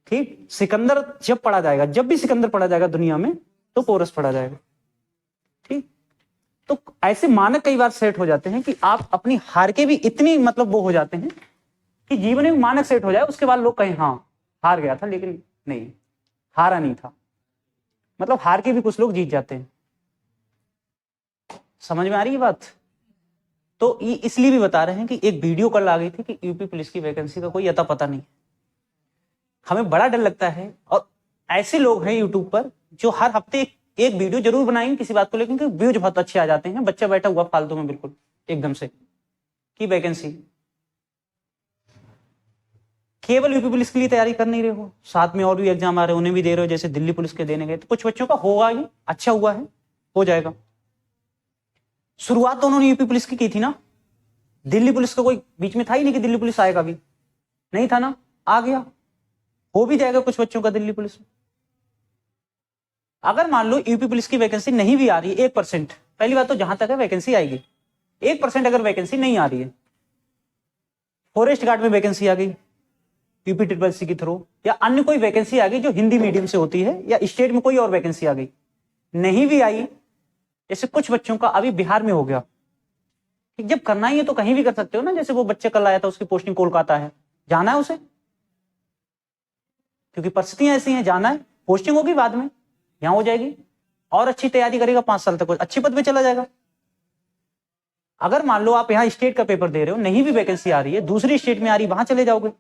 ठीक, सिकंदर जब पढ़ा जाएगा, जब भी सिकंदर पढ़ा जाएगा दुनिया में, तो पोरस पढ़ा जाएगा। ठीक, तो ऐसे मानक कई बार सेट हो जाते हैं कि आप अपनी हार के भी इतनी मतलब वो हो जाते हैं कि जीवन में मानक सेट हो जाए, उसके बाद लोग कहें हाँ हार गया था, लेकिन नहीं, हारा नहीं था। मतलब हार के भी कुछ लोग जीत जाते हैं। समझ में आ रही है बात? तो ये इसलिए भी बता रहे हैं कि एक वीडियो कल आ गई थी कि यूपी पुलिस की वैकेंसी का कोई अता पता नहीं। हमें बड़ा डर लगता है, और ऐसे लोग हैं यूट्यूब पर जो हर हफ्ते एक वीडियो जरूर बनाएंगे किसी बात को लेकर, क्योंकि व्यूज बहुत अच्छे आ जाते हैं। बच्चा बैठा हुआ फालतू में बिल्कुल एकदम से कि वैकेंसी, केवल यूपी पुलिस के लिए तैयारी कर नहीं रहे हो, साथ में और भी एग्जाम आ रहे हो उन्हें भी दे रहे हो। जैसे दिल्ली पुलिस के देने गए तो कुछ बच्चों का होगा ही, अच्छा हुआ है, हो जाएगा। शुरुआत तो उन्होंने यूपी पुलिस की थी ना, दिल्ली पुलिस का कोई बीच में था ही नहीं कि दिल्ली पुलिस आएगा भी, नहीं था ना, आ गया, हो भी जाएगा कुछ बच्चों का दिल्ली पुलिस में। अगर मान लो यूपी पुलिस की वैकेंसी नहीं भी आ रही है 1%, पहली बात तो जहां तक है वैकेंसी आएगी, 1% अगर वैकेंसी नहीं आ रही है, फॉरेस्ट गार्ड में वैकेंसी आ गई यूपी ट्रिपल के थ्रू, या अन्य कोई वैकेंसी आ गई जो हिंदी मीडियम से होती है, या स्टेट में कोई और वैकेंसी आ गई, नहीं भी आई, जैसे कुछ बच्चों का अभी बिहार में हो गया, जब करना ही है तो कहीं भी कर सकते हो ना। जैसे वो बच्चे कल आया था, उसकी पोस्टिंग कोलकाता है, जाना है उसे, क्योंकि परिस्थितियां ऐसी हैं, जाना है, पोस्टिंग होगी बाद में, यहां हो जाएगी, और अच्छी तैयारी करेगा 5 साल तक अच्छे पद पे चला जाएगा। अगर मान लो आप यहाँ स्टेट का पेपर दे रहे हो, नहीं भी वैकेंसी आ रही है, दूसरी स्टेट में आ रही, वहां चले जाओगे,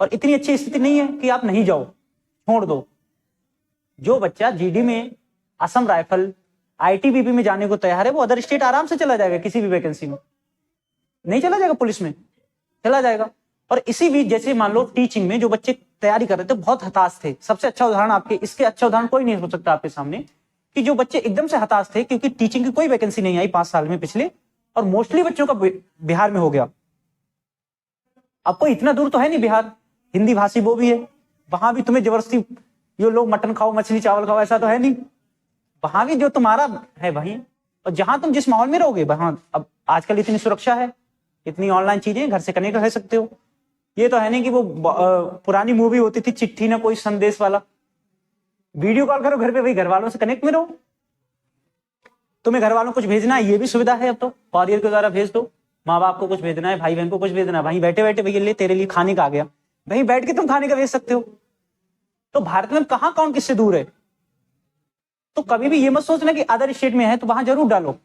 और इतनी अच्छी स्थिति नहीं है कि आप नहीं जाओ, छोड़ दो। जो बच्चा जीडी में असम राइफल, आईटीबीपी में जाने को तैयार है, वो अदर स्टेट आराम से चला जाएगा किसी भी वैकेंसी में। नहीं चला जाएगा पुलिस में, चला जाएगा। और इसी बीच जैसे मान लो टीचिंग में जो बच्चे तैयारी कर रहे थे, बहुत हताश थे। सबसे अच्छा उदाहरण आपके, इसके अच्छा उदाहरण कोई नहीं हो सकता आपके सामने, कि जो बच्चे एकदम से हताश थे क्योंकि टीचिंग की कोई वैकेंसी नहीं आई 5 साल में पिछले, और मोस्टली बच्चों का बिहार में हो गया। अब कोई इतना दूर तो है नहीं बिहार, हिंदी भाषी वो भी है, वहां भी तुम्हें जबरदस्ती ये लोग मटन खाओ मछली चावल खाओ ऐसा तो है नहीं, वहां भी जो तुम्हारा है भाई। और जहां तुम जिस माहौल में रहोगे वहां, अब आजकल इतनी सुरक्षा है, इतनी ऑनलाइन चीजें, घर से कनेक्ट रह सकते हो। ये तो है नहीं कि वो पुरानी मूवी होती थी चिट्ठी ना कोई संदेश वाला, वीडियो कॉल करो घर पे, भाई घर वालों से कनेक्ट में रहो। तुम्हें घर वालों को कुछ भेजना है, ये भी सुविधा है अब तो, कॉरियर के द्वारा भेज दो। माँ बाप को कुछ भेजना है, भाई बहन को कुछ भेजना है, वहीं बैठे बैठे भैया ले तेरे लिए खाने का आ गया, वहीं बैठ के तुम खाने का भेज सकते हो। तो भारत में कहाँ कौन किससे दूर है। तो कभी भी ये मत सोचना कि अदर स्टेट में है तो वहां जरूर डालो,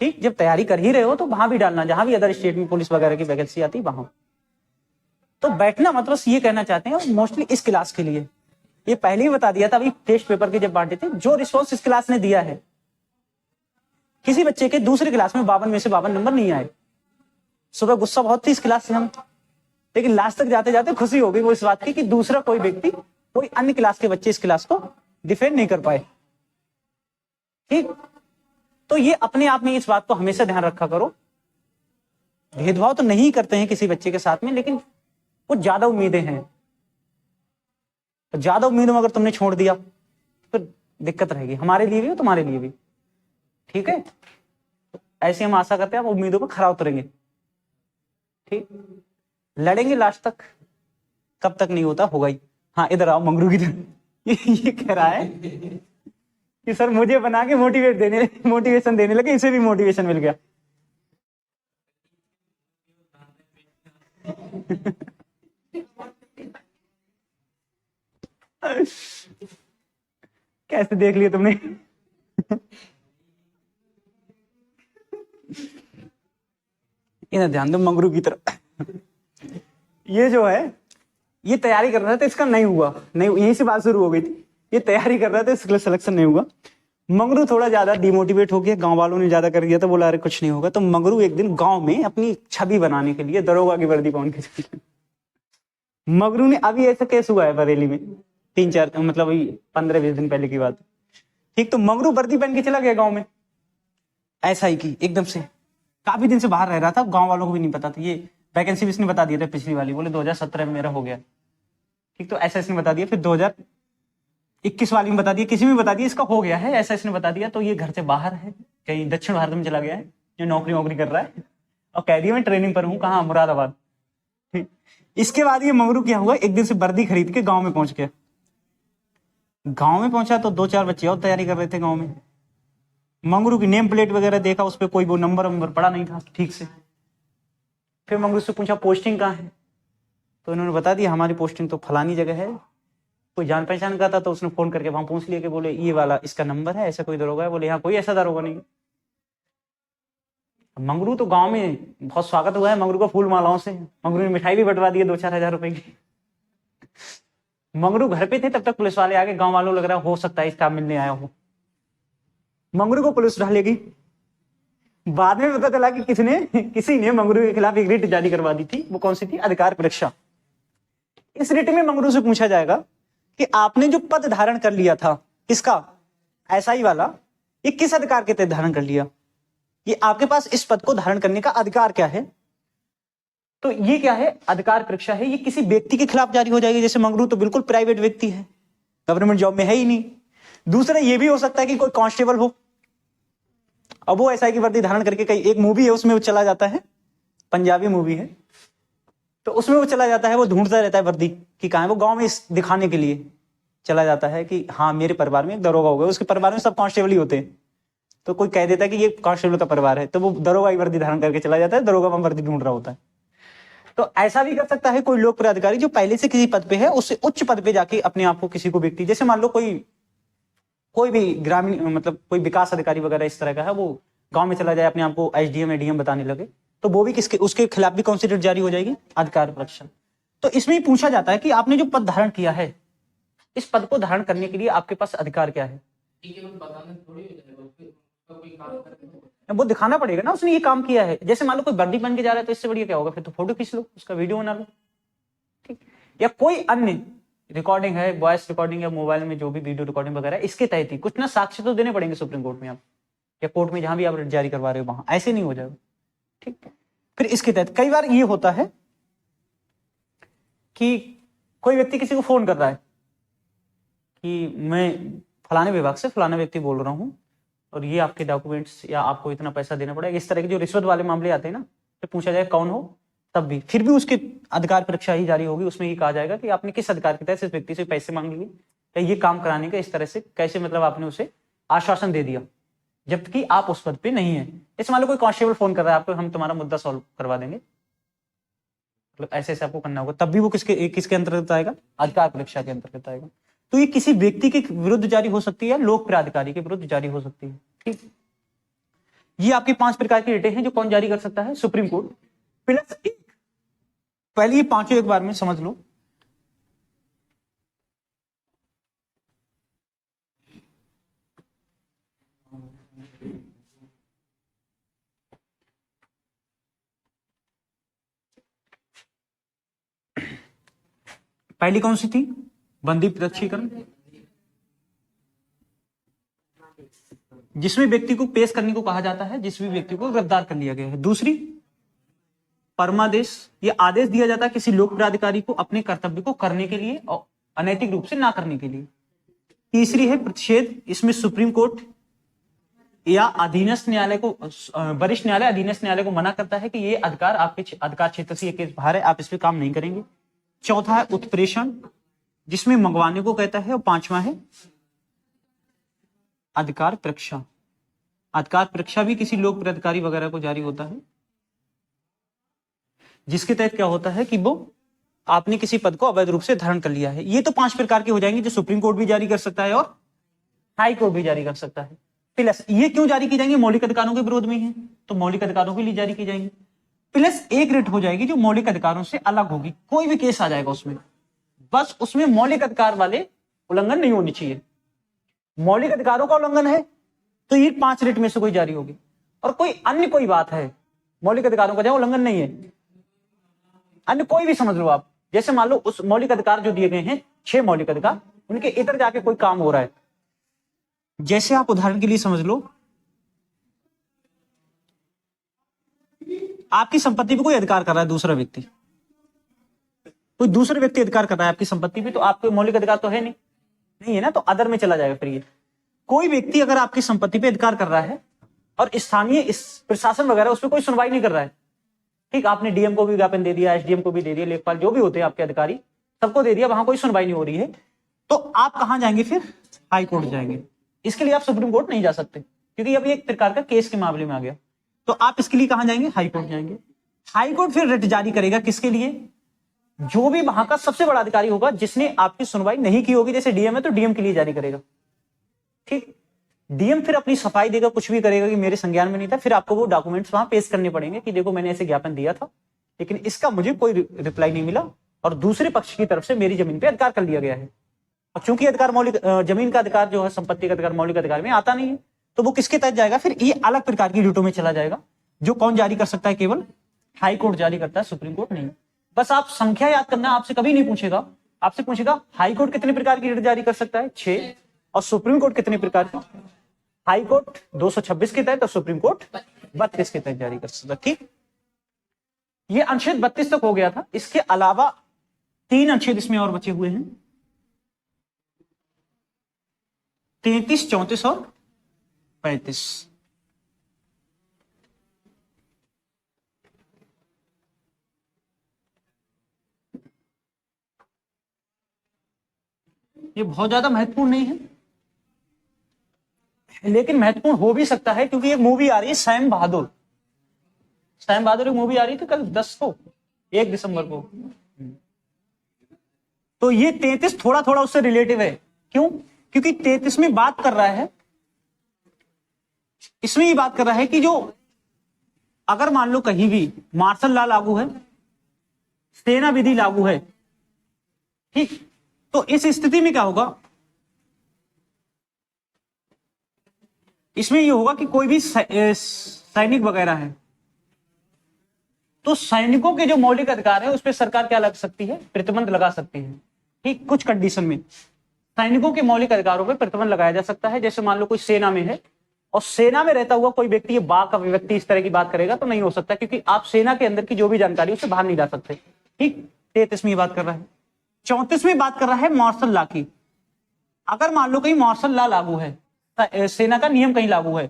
ठीक। जब तैयारी कर ही रहे हो तो वहां भी डालना, जहां भी अदर स्टेट में पुलिस वगैरह की वैकेंसी आती है वहां। तो बैठना मतलब ये कहना चाहते हैं, मोस्टली इस क्लास के लिए ये पहले ही बता दिया था, अभी टेस्ट पेपर के जब बांटे थे, जो रिस्पॉन्स इस क्लास ने दिया है, किसी बच्चे के दूसरे क्लास में 52 में से 52 नंबर नहीं आए। सुबह गुस्सा बहुत थी इस क्लास से हम, लेकिन लास्ट तक जाते जाते खुशी हो गई वो इस बात की कि दूसरा कोई व्यक्ति, कोई अन्य क्लास के बच्चे इस क्लास को डिफेंड नहीं कर पाए, ठीक। तो ये अपने आप में इस बात को हमेशा ध्यान रखा करो, भेदभाव तो नहीं करते हैं किसी बच्चे के साथ में, लेकिन कुछ ज्यादा उम्मीदें हैं, तो ज्यादा उम्मीदों में अगर तुमने छोड़ दिया फिर दिक्कत रहेगी, हमारे लिए भी और तुम्हारे लिए भी, ठीक है। तो ऐसे हम आशा करते हैं आप उम्मीदों पर खरा उतरेंगे, ठीक। लड़ेंगे लास्ट तक, कब तक नहीं होता होगा ही। हाँ इधर आओ मंगरू की तरह। ये कह रहा है कि सर मुझे बना के मोटिवेशन देने लगे, इसे भी मोटिवेशन मिल गया। कैसे देख लिया तुमने। इन्हें ध्यान दो मंगरू की तरफ। ये जो है ये तैयारी कर रहा था, इसका नहीं हुआ, नहीं यहीं से बात शुरू हो गई थी। ये तैयारी कर रहा था, इसका सिलेक्शन नहीं हुआ। मंगरू थोड़ा ज्यादा डिमोटिवेट हो गया, गांव वालों ने ज्यादा कर दिया, तो बोला अरे कुछ नहीं होगा। तो मंगरू एक दिन गांव में अपनी छवि बनाने के लिए दरोगा की वर्दी पहन के मंगरू ने, अभी ऐसा केस हुआ है बरेली में 3-4 मतलब 15-20 दिन पहले की बात, ठीक। तो मंगरू वर्दी पहन के चला गया गाँव में, ऐसा ही की एकदम से। काफी दिन से बाहर रह रहा था, गाँव वालों को भी नहीं पता था। ये वैकेंसी भी इसने बता दिया था पिछली वाली, बोले 2017 में मेरा हो गया, ठीक। तो ऐसा इसने बता दिया, फिर 2021 वाली में बता दिया, किसी में बता दिया इसका हो गया है, ऐसा इसने बता दिया। तो ये घर से बाहर है, कहीं दक्षिण भारत में चला गया है, जो नौकरी वोकरी कर रहा है, और कह दिया मैं ट्रेनिंग पर हूँ, कहाँ, मुरादाबाद, ठीक। इसके बाद ये मंगरू क्या हुआ, एक दिन से वर्दी खरीद के गाँव में पहुंच गया। गाँव में पहुंचा तो 2-4 बच्चे और तैयारी कर रहे थे गाँव में। मंगरू की नेम प्लेट वगैरह देखा, उस पर कोई वो नंबर पड़ा नहीं था ठीक से। फिर मंगरू से पूछा पोस्टिंग कहाँ है, तो इन्होंने बता दिया हमारी पोस्टिंग तो फलानी जगह है। कोई जान पहचान का था तो उसने फोन करके वहां पूछ लिया कि बोले ये वाला इसका नंबर है, ऐसा कोई दरोगा है, बोले यहाँ कोई ऐसा दरोगा नहीं। मंगरू तो गांव में बहुत स्वागत हुआ है मंगरू का फूल मालाओं से, मंगरू ने मिठाई भी बंटवा दी है 2-4 हजार रुपए की। मंगरू घर पे थे तब तक पुलिस वाले आके, गांव वालों लग रहा हो सकता है स्टाफ मिलने आया हो। मंगरू को पुलिस उठा लेगी। बाद में पता चला कि किसी ने मंगरू के खिलाफ एक रिट जारी करवा दी थी। वो कौन सी थी, अधिकार परीक्षा। इस रिट में मंगरू से पूछा जाएगा कि आपने जो पद धारण कर लिया था, किसका, एसआई वाला, ये किस अधिकार के तहत धारण कर लिया, ये आपके पास इस पद को धारण करने का अधिकार क्या है। तो ये क्या है, अधिकार परीक्षा है। ये किसी व्यक्ति के खिलाफ जारी हो जाएगी, जैसे मंगरू तो बिल्कुल प्राइवेट व्यक्ति है, गवर्नमेंट जॉब में है ही नहीं। दूसरा ये भी हो सकता है कि कोई कांस्टेबल हो, अब वो एसआई की वर्दी धारण करके, कई एक मूवी है उसमें वो चला जाता है, पंजाबी मूवी है, तो उसमें वो चला जाता है, वो ढूंढता रहता है वर्दी कि कहाँ है। वो गांव में दिखाने के लिए चला जाता है कि हाँ मेरे परिवार में एक दरोगा हो गया, उसके परिवार में सब कांस्टेबल ही होते हैं। तो कोई कह देता है कि ये कांस्टेबल का परिवार है, तो वो दरोगा की वर्दी धारण करके चला जाता है, दरोगा वहां वर्दी ढूंढ रहा होता है। तो ऐसा भी कर सकता है कोई लोक अधिकारी जो पहले से किसी पद पे है, उससे उच्च पद पे जाके अपने आप को किसी को व्यक्ति, जैसे मान लो कोई भी ग्रामीण मतलब कोई विकास अधिकारी वगैरह इस तरह का है, वो गांव में चला जाए, अपने आप को एसडीएम एडीएम बताने लगे, तो वो भी उसके खिलाफ भी कौन सी रिट जारी हो जाएगी, अधिकार परीक्षा। तो इसमें ही पूछा जाता है कि आपने जो पद धारण किया है, इस पद को धारण करने के लिए आपके पास अधिकार क्या है। वो दिखाना पड़ेगा ना उसने ये काम किया है। जैसे मान लो कोई बंदी बन के जा रहा है तो इससे बढ़िया क्या होगा, फिर तो फोटो खींच लो, उसका वीडियो बना लो, ठीक। या कोई अन्य रिकॉर्डिंग है, वॉइस रिकॉर्डिंग या मोबाइल में जो भी वीडियो रिकॉर्डिंग वगैरह, इसके तहत ही कुछ ना साक्ष्य तो देने पड़ेंगे सुप्रीम कोर्ट में आप, या कोर्ट में जहां भी आप जारी करवा रहे हो वहां, ऐसे नहीं हो जाएगा, ठीक। फिर इसके तहत कई बार ये होता है कि कोई व्यक्ति किसी को फोन कर रहा है कि मैं फलाने विभाग से फलाना व्यक्ति बोल रहा हूं और ये आपके डॉक्यूमेंट्स, या आपको इतना पैसा देना पड़ेगा, इस तरह के जो रिश्वत वाले मामले आते हैं ना, तो पूछा जाए कौन हो, तब भी फिर भी उसकी अधिकार परीक्षा ही जारी होगी, उसमें ये कहा जाएगा कि आपने किस अधिकार के तहत इस व्यक्ति से पैसे मांग लिए, या ये काम कराने का इस तरह से कैसे, मतलब आपने उसे आश्वासन दे दिया जबकि आप उस पद पे नहीं है। इस मान लो कोई कांस्टेबल फोन कर रहा है आपको, हम तुम्हारा मुद्दा सॉल्व करवा देंगे, मतलब ऐसे ऐसे आपको करना होगा, तब भी वो किसके अंतर्गत आएगा, अधिकार परीक्षा के अंतर्गत आएगा। तो ये किसी व्यक्ति के विरुद्ध जारी हो सकती है, लोक प्राधिकारी के विरुद्ध जारी हो सकती है, ठीक। ये आपकी 5 प्रकार की रिटें हैं जो कौन जारी कर सकता है, सुप्रीम कोर्ट प्लस 1। पहले ये पांचों एक बार में समझ लो। पहली कौन सी थी, बंदी प्रत्यक्षीकरण, जिसमें व्यक्ति को पेश करने को कहा जाता है जिस भी व्यक्ति को गिरफ्तार कर लिया गया है। दूसरी परमादेश, ये आदेश दिया जाता है किसी लोक प्राधिकारी को अपने कर्तव्य को करने के लिए और अनैतिक रूप से ना करने के लिए। तीसरी है प्रतिषेध, इसमें सुप्रीम कोर्ट या अधीनस्थ न्यायालय को, वरिष्ठ न्यायालय अधीनस्थ न्यायालय को मना करता है कि ये अधिकार आपके अधिकार क्षेत्र से ये बाहर है, आप इस पे काम नहीं करेंगे। चौथा है उत्प्रेषण, जिसमें मंगवाने को कहता है। और पांचवा है अधिकार परीक्षा। अधिकार परीक्षा भी किसी लोक प्राधिकारी वगैरह को जारी होता है, जिसके तहत क्या होता है कि वो आपने किसी पद को अवैध रूप से धारण कर लिया है। ये तो 5 प्रकार के हो जाएंगे जो सुप्रीम कोर्ट भी जारी कर सकता है और हाई कोर्ट भी जारी कर सकता है। प्लस ये क्यों जारी की जाएंगे, मौलिक अधिकारों के विरोध में है तो मौलिक अधिकारों के लिए जारी की जाएंगी। प्लस एक रिट हो जाएगी जो मौलिक अधिकारों से अलग होगी, कोई भी केस आ जाएगा उसमें, बस उसमें मौलिक अधिकार वाले उल्लंघन नहीं होनी चाहिए। मौलिक अधिकारों का उल्लंघन है तो ये 5 रिट में से कोई जारी होगी। और कोई अन्य कोई बात है, मौलिक अधिकारों का जहां उल्लंघन नहीं है, अन्य कोई भी समझ लो आप, जैसे मान लो उस मौलिक अधिकार जो दिए गए हैं 6 मौलिक अधिकार, उनके इधर जाके कोई काम हो रहा है। जैसे आप उदाहरण के लिए समझ लो, आपकी संपत्ति पे कोई अधिकार कर रहा है दूसरा व्यक्ति, कोई दूसरा व्यक्ति अधिकार कर रहा है आपकी संपत्ति पे, तो आपके मौलिक अधिकार तो है नहीं है ना, तो अदर में चला जाएगा। फिर ये कोई व्यक्ति अगर आपकी संपत्ति पे अधिकार कर रहा है और स्थानीय इस प्रशासन वगैरह उस पर कोई सुनवाई नहीं कर रहा है, ठीक, आपने डीएम को भी ज्ञापन दे दिया, एसडीएम को भी दे दिया, लेखपाल जो भी होते हैं आपके अधिकारी सबको दे दिया, वहां कोई सुनवाई नहीं हो रही है, तो आप कहां जाएंगे, फिर हाई कोर्ट जाएंगे। इसके लिए आप सुप्रीम कोर्ट नहीं जा सकते क्योंकि अभी एक प्रकार का केस के मामले में आ गया, तो आप इसके लिए कहां जाएंगे, हाई कोर्ट जाएंगे। हाई कोर्ट फिर रिट जारी करेगा किसके लिए, जो भी वहां का सबसे बड़ा अधिकारी होगा जिसने आपकी सुनवाई नहीं की होगी, जैसे डीएम है तो डीएम के लिए जारी करेगा, ठीक। डीएम फिर अपनी सफाई देगा, कुछ भी करेगा कि मेरे संज्ञान में नहीं था, फिर आपको वो डॉक्यूमेंट्स वहां पेश करने पड़ेंगे कि देखो मैंने ऐसे ज्ञापन दिया था लेकिन इसका मुझे कोई रिप्लाई नहीं मिला और दूसरे पक्ष की तरफ से मेरी जमीन पे अधिकार कर लिया गया है। और चूंकि अधिकार मौलिक, जमीन का अधिकार जो है, संपत्ति का अधिकार मौलिक अधिकार में आता नहीं है, तो वो किसके तहत जाएगा, फिर ये अलग प्रकार की रिटों में चला जाएगा, जो कौन जारी कर सकता है, केवल हाई कोर्ट जारी करता है, सुप्रीम कोर्ट नहीं। बस आप संख्या याद करना, आपसे कभी नहीं पूछेगा, आपसे पूछेगा हाई कोर्ट कितने प्रकार की रिट जारी कर सकता है, 6, और सुप्रीम कोर्ट कितने प्रकार की, हाई कोर्ट 226 के तहत और सुप्रीम कोर्ट 32 के तहत जारी कर सकता, ठीक। ये अनुच्छेद 32 तक हो गया था। इसके अलावा 3 अनुच्छेद इसमें और बचे हुए हैं, 33, 34 और 35। ये बहुत ज्यादा महत्वपूर्ण नहीं है, लेकिन महत्वपूर्ण हो भी सकता है क्योंकि एक मूवी आ रही है सैम बहादुर। सैम बहादुर एक मूवी आ रही थी कल 1 दिसंबर को। तो ये 33 थोड़ा थोड़ा उससे रिलेटिव है। क्यों? क्योंकि 33 में बात कर रहा है, इसमें ये बात कर रहा है कि जो अगर मान लो कहीं भी मार्शल लॉ लागू है, सेना विधि लागू है, ठीक, तो इस स्थिति में क्या होगा, इसमें ये होगा कि कोई भी सैनिक वगैरह है तो सैनिकों के जो मौलिक अधिकार है उस पर सरकार क्या लग सकती है, प्रतिबंध लगा सकती है। ठीक, कुछ कंडीशन में सैनिकों के मौलिक अधिकारों पर प्रतिबंध लगाया जा सकता है। जैसे मान लो कोई सेना में है और सेना में रहता हुआ कोई व्यक्ति, ये बा का व्यक्ति इस तरह की बात करेगा तो नहीं हो सकता, क्योंकि आप सेना के अंदर की जो भी जानकारी उसे बाहर नहीं ला सकते। ठीक, 33वीं बात कर रहा है। 34वीं बात कर रहा है मार्शल लॉ की। अगर मान लो कहीं मार्शल लॉ लागू है, सेना का नियम कहीं लागू है,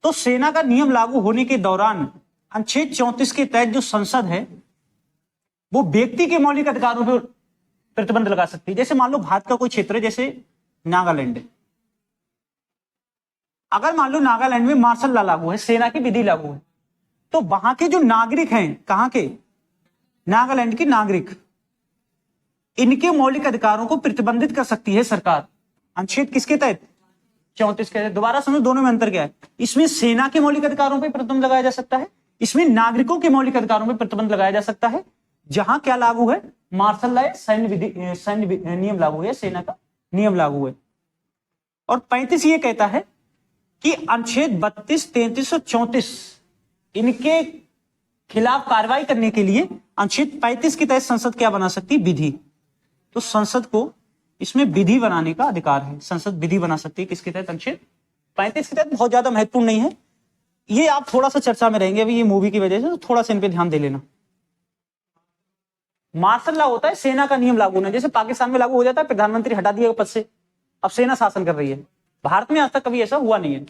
तो सेना का नियम लागू होने के दौरान अनुच्छेद 34 के तहत जो संसद है वो व्यक्ति के मौलिक अधिकारों पर प्रतिबंध लगा सकती है। जैसे मान लो भारत का कोई क्षेत्र है, जैसे नागालैंड, अगर मान लो नागालैंड में मार्शल लॉ लागू है, सेना की विधि लागू है, तो वहां के जो नागरिक हैं, कहां के, नागालैंड के नागरिक, इनके मौलिक अधिकारों को प्रतिबंधित कर सकती है सरकार। अनुच्छेद किसके तहत, 34 के तहत। दोबारा समझो दोनों में अंतर क्या है। इसमें सेना के मौलिक अधिकारों पर प्रतिबंध लगाया जा सकता है, इसमें नागरिकों के मौलिक अधिकारों पर प्रतिबंध लगाया जा सकता है। जहां क्या लागू है, मार्शल लॉ, सैन्य नियम लागू है, सेना का नियम लागू है। और 35 ये कहता है कि अनुच्छेद 32, 33 और 34 इनके खिलाफ कार्रवाई करने के लिए अनुच्छेद 35 के तहत संसद क्या बना सकती है, विधि। तो संसद को इसमें विधि बनाने का अधिकार है, संसद विधि बना सकती है किसके तहत, अनुच्छेद 35 के तहत। बहुत ज्यादा महत्वपूर्ण नहीं है ये, आप थोड़ा सा चर्चा में रहेंगे अभी ये मूवी की वजह से, तो थोड़ा सा इन पे ध्यान दे लेना। मार्शल लॉ होता है सेना का नियम लागू होना, जैसे पाकिस्तान में लागू हो जाता है, प्रधानमंत्री हटा दिया पद से, अब सेना शासन कर रही है। भारत में आज तक कभी ऐसा हुआ नहीं है,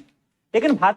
लेकिन भारत